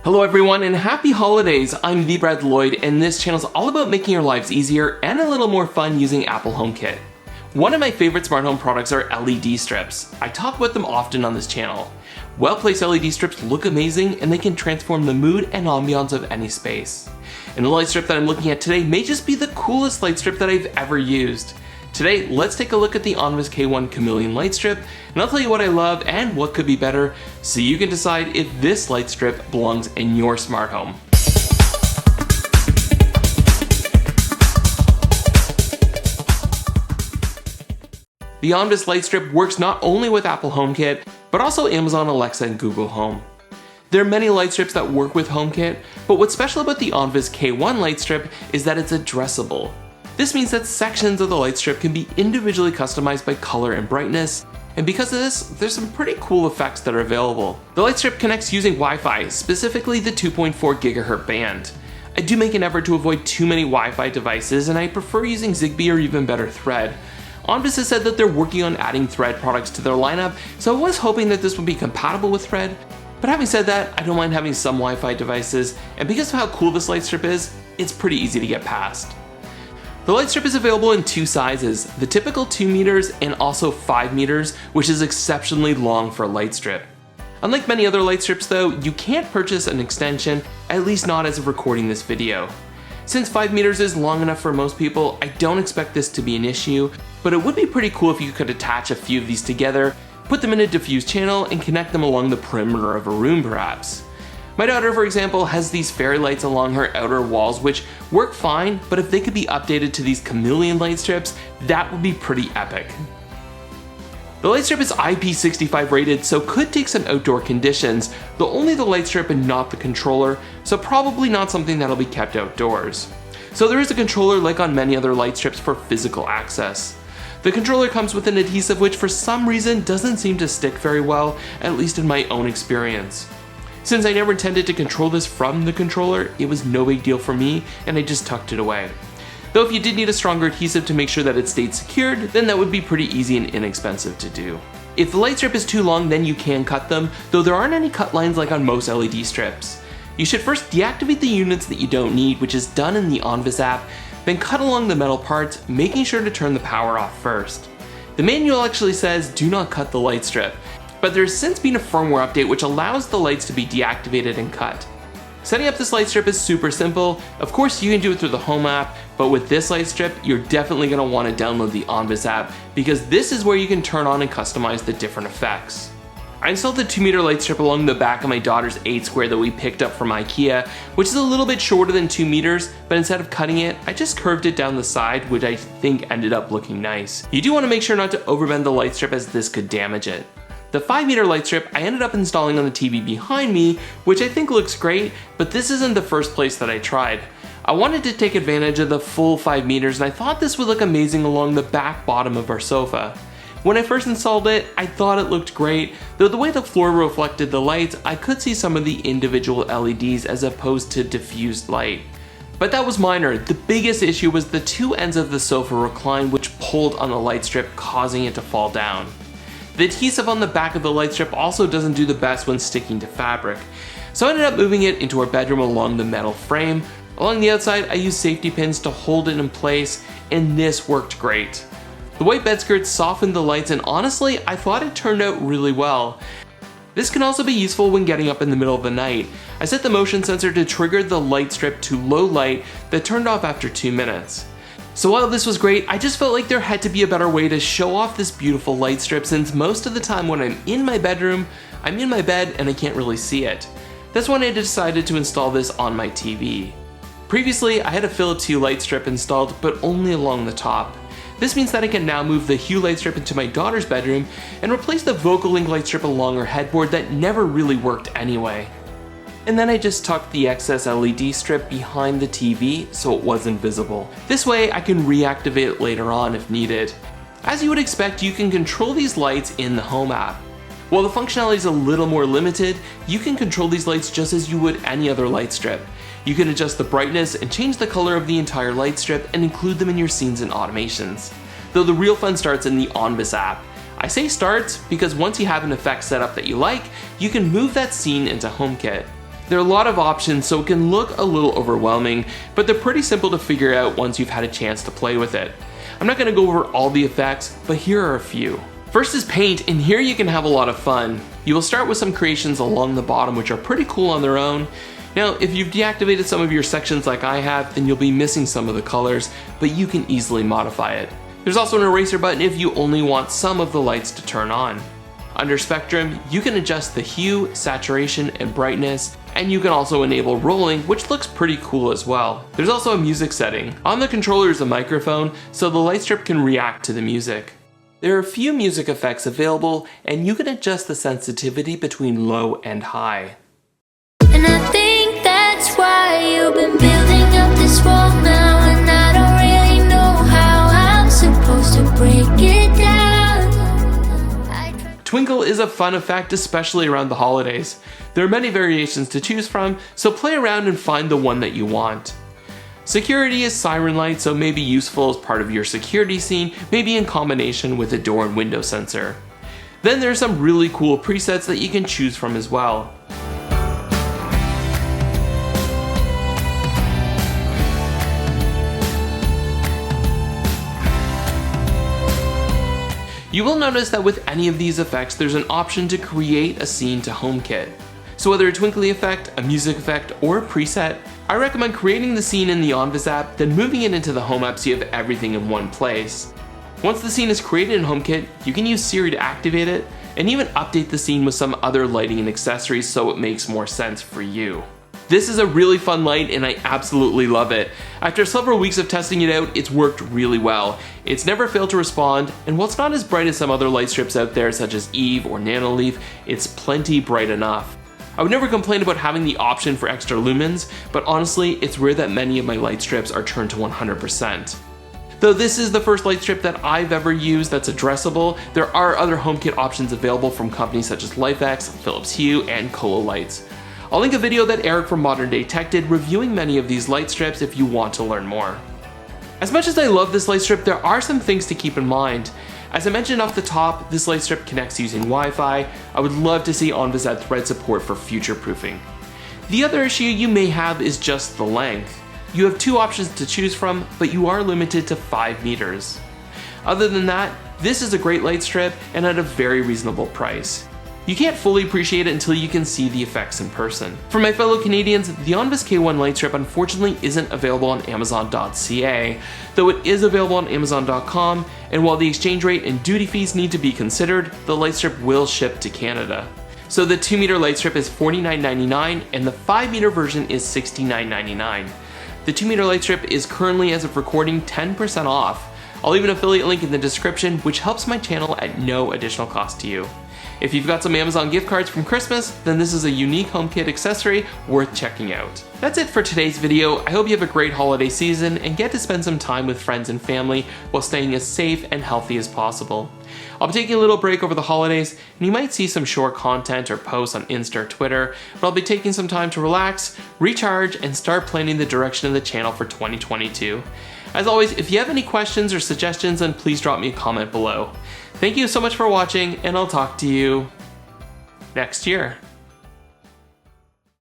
Hello everyone and happy holidays! I'm the Lloyd and this channel is all about making your lives easier and a little more fun using Apple HomeKit. One of my favorite smart home products are LED strips. I talk about them often on this channel. Well-placed LED strips look amazing and they can transform the mood and ambiance of any space. And the light strip that I'm looking at today may just be the coolest light strip that I've ever used. Today, let's take a look at the Onvis Kameleon Light Strip, and I'll tell you what I love and what could be better, so you can decide if this light strip belongs in your smart home. The Onvis Light Strip works not only with Apple HomeKit, but also Amazon Alexa and Google Home. There are many light strips that work with HomeKit, but what's special about the Onvis K1 light strip is that it's addressable. This means that sections of the light strip can be individually customized by color and brightness, and because of this, there's some pretty cool effects that are available. The light strip connects using Wi-Fi, specifically the 2.4 GHz band. I do make an effort to avoid too many Wi-Fi devices, and I prefer using Zigbee or even better Thread. Onvis has said that they're working on adding Thread products to their lineup, so I was hoping that this would be compatible with Thread, but having said that, I don't mind having some Wi-Fi devices, and because of how cool this light strip is, it's pretty easy to get past. The light strip is available in two sizes, the typical 2 meters and also 5 meters, which is exceptionally long for a light strip. Unlike many other light strips though, you can't purchase an extension, at least not as of recording this video. Since 5 meters is long enough for most people, I don't expect this to be an issue, but it would be pretty cool if you could attach a few of these together, put them in a diffuse channel, and connect them along the perimeter of a room perhaps. My daughter, for example, has these fairy lights along her outer walls which work fine, but if they could be updated to these Kameleon light strips, that would be pretty epic. The light strip is IP65 rated, so could take some outdoor conditions, though only the light strip and not the controller, so probably not something that'll be kept outdoors. So there is a controller like on many other light strips for physical access. The controller comes with an adhesive which for some reason doesn't seem to stick very well, at least in my own experience. Since I never intended to control this from the controller, it was no big deal for me and I just tucked it away. Though if you did need a stronger adhesive to make sure that it stayed secured, then that would be pretty easy and inexpensive to do. If the light strip is too long, then you can cut them, though there aren't any cut lines like on most LED strips. You should first deactivate the units that you don't need, which is done in the Onvis app, then cut along the metal parts, making sure to turn the power off first. The manual actually says do not cut the light strip, but there's since been a firmware update which allows the lights to be deactivated and cut. Setting up this light strip is super simple. Of course you can do it through the Home app, but with this light strip, you're definitely going to want to download the Onvis app because this is where you can turn on and customize the different effects. I installed the 2 meter light strip along the back of my daughter's 8 square that we picked up from IKEA, which is a little bit shorter than 2 meters, but instead of cutting it, I just curved it down the side, which I think ended up looking nice. You do want to make sure not to overbend the light strip as this could damage it. The 5 meter light strip I ended up installing on the TV behind me, which I think looks great, but this isn't the first place that I tried. I wanted to take advantage of the full 5 meters and I thought this would look amazing along the back bottom of our sofa. When I first installed it, I thought it looked great, though the way the floor reflected the lights, I could see some of the individual LEDs as opposed to diffused light. But that was minor. The biggest issue was the two ends of the sofa recline which pulled on the light strip, causing it to fall down. The adhesive on the back of the light strip also doesn't do the best when sticking to fabric, so I ended up moving it into our bedroom along the metal frame. Along the outside, I used safety pins to hold it in place, and this worked great. The white bed skirts softened the lights, and honestly, I thought it turned out really well. This can also be useful when getting up in the middle of the night. I set the motion sensor to trigger the light strip to low light that turned off after 2 minutes. So while this was great, I just felt like there had to be a better way to show off this beautiful light strip since most of the time when I'm in my bedroom, I'm in my bed and I can't really see it. That's when I decided to install this on my TV. Previously, I had a Philips Hue light strip installed, but only along the top. This means that I can now move the Hue light strip into my daughter's bedroom and replace the VocalLink light strip along her headboard that never really worked anyway. And then I just tucked the excess LED strip behind the TV so it wasn't visible. This way I can reactivate it later on if needed. As you would expect, you can control these lights in the Home app. While the functionality is a little more limited, you can control these lights just as you would any other light strip. You can adjust the brightness and change the color of the entire light strip and include them in your scenes and automations. Though the real fun starts in the Onvis app. I say starts because once you have an effect set up that you like, you can move that scene into HomeKit. There are a lot of options, so it can look a little overwhelming, but they're pretty simple to figure out once you've had a chance to play with it. I'm not going to go over all the effects, but here are a few. First is paint, and here you can have a lot of fun. You will start with some creations along the bottom which are pretty cool on their own. Now, if you've deactivated some of your sections like I have, then you'll be missing some of the colors, but you can easily modify it. There's also an eraser button if you only want some of the lights to turn on. Under Spectrum, you can adjust the hue, saturation, and brightness, and you can also enable rolling, which looks pretty cool as well. There's also a music setting. On the controller is a microphone, so the light strip can react to the music. There are a few music effects available, and you can adjust the sensitivity between low and high. And I think that's why you've been building up this wall now, and I don't really know how I'm supposed to break it down. Twinkle is a fun effect, especially around the holidays. There are many variations to choose from, so play around and find the one that you want. Security is siren light, so may be useful as part of your security scene, maybe in combination with a door and window sensor. Then there's some really cool presets that you can choose from as well. You will notice that with any of these effects, there's an option to create a scene to Homekit. So whether a twinkly effect, a music effect, or a preset, I recommend creating the scene in the Onvis app, then moving it into the Home app so you have everything in one place. Once the scene is created in Homekit, you can use Siri to activate it, and even update the scene with some other lighting and accessories so it makes more sense for you. This is a really fun light and I absolutely love it. After several weeks of testing it out, it's worked really well. It's never failed to respond, and while it's not as bright as some other light strips out there such as Eve or Nanoleaf, it's plenty bright enough. I would never complain about having the option for extra lumens, but honestly, it's rare that many of my light strips are turned to 100%. Though this is the first light strip that I've ever used that's addressable, there are other HomeKit options available from companies such as LifeX, Philips Hue, and Colo Lights. I'll link a video that Eric from Modern Day Tech did reviewing many of these light strips if you want to learn more. As much as I love this light strip, there are some things to keep in mind. As I mentioned off the top, this light strip connects using Wi-Fi. I would love to see Onvis add thread support for future proofing. The other issue you may have is just the length. You have two options to choose from, but you are limited to 5 meters. Other than that, this is a great light strip and at a very reasonable price. You can't fully appreciate it until you can see the effects in person. For my fellow Canadians, the Onvis K1 light strip unfortunately isn't available on Amazon.ca, though it is available on Amazon.com, and while the exchange rate and duty fees need to be considered, the light strip will ship to Canada. So the 2 meter light strip is $49.99 and the 5 meter version is $69.99. The 2 meter light strip is currently, as of recording, 10% off. I'll leave an affiliate link in the description, which helps my channel at no additional cost to you. If you've got some Amazon gift cards from Christmas, then this is a unique HomeKit accessory worth checking out. That's it for today's video. I hope you have a great holiday season and get to spend some time with friends and family while staying as safe and healthy as possible. I'll be taking a little break over the holidays, and you might see some short content or posts on Insta or Twitter, but I'll be taking some time to relax, recharge, and start planning the direction of the channel for 2022. As always, if you have any questions or suggestions, then please drop me a comment below. Thank you so much for watching, and I'll talk to you next year.